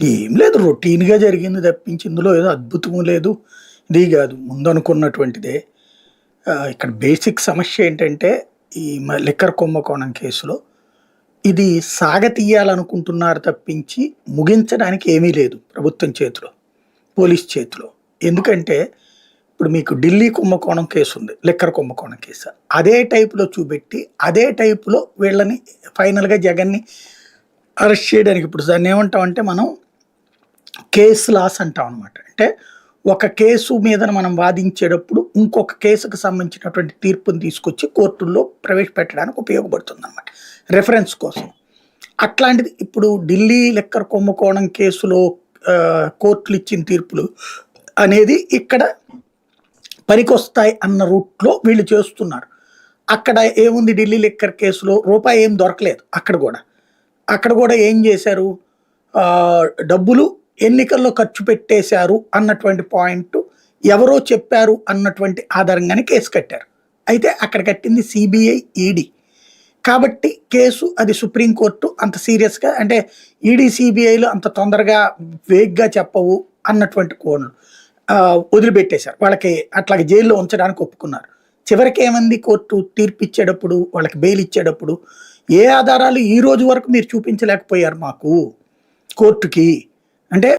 ఏం లేదు. రొటీన్‌గా జరిగింది తప్పించి ఇందులో ఏదో అద్భుతం లేదు. ఇది గాదు. ముందనుకున్నటువంటిదే. ఇక్కడ బేసిక్ సమస్య ఏంటంటే ఈ లిక్కర్ కుంభకోణం కేసులో ఇది సాగతీయాలనుకుంటున్నారు తప్పించి ముగించడానికి ఏమీ లేదు ప్రభుత్వం చేతిలో, పోలీస్ చేతిలో. ఎందుకంటే ఇప్పుడు మీకు ఢిల్లీ కుంభకోణం కేసుంది. లిక్కర్ కుంభకోణం కేసు. అదే టైప్‌లో చూపెట్టి, అదే టైప్‌లో వీళ్ళని ఫైనల్‌గా జగన్‌ని అరెస్ట్ చేయడానికి ఇప్పుడు దాన్నేమంటామంటే మనం కేస్ లాస్ అంటాం అనమాట. అంటే ఒక కేసు మీద మనం వాదించేటప్పుడు ఇంకొక కేసుకు సంబంధించినటువంటి తీర్పుని తీసుకొచ్చి కోర్టుల్లో ప్రవేశపెట్టడానికి ఉపయోగపడుతుందనమాట. రిఫరెన్స్ కోసం. అట్లాంటిది ఇప్పుడు ఢిల్లీ లిక్కర్ కుంభకోణం కేసులో కోర్టులు ఇచ్చిన తీర్పులు అనేది ఇక్కడ పనికొస్తాయి అన్న రూట్‌లో వీళ్ళు చేస్తున్నారు. అక్కడ ఏముంది ఢిల్లీ లిక్కర్ కేసులో రూపాయి ఏం దొరకలేదు అక్కడ గూడా. అక్కడ గూడా ఏం జేశారు? డబ్బులు ఎన్నికల్లో ఖర్చు పెట్టేశారు అన్నటువంటి పాయింట్ ఎవరో చెప్పారు అన్నటువంటి ఆధారంగానే కేసు కట్టారు. అయితే అక్కడ కట్టింది సీబీఐ, ఈడీ. కాబట్టి కేసు అది సుప్రీంకోర్టు అంత సీరియస్‌గా అంటే ఈడీ, సీబీఐలు అంత తొందరగా వేగ్‌గా చెప్పవు అన్నటువంటి కోణం వదిలిపెట్టేశారు. వాళ్ళకి అట్లాగే జైల్లో ఉంచడానికి ఒప్పుకున్నారు. చివరికి ఏమంది కోర్టు తీర్పిచ్చేటప్పుడు, వాళ్ళకి బెయిల్ ఇచ్చేటప్పుడు, ఏ ఆధారాలు ఈ రోజు వరకు మీరు చూపించలేకపోయారు మాకు కోర్టుకి. అంటే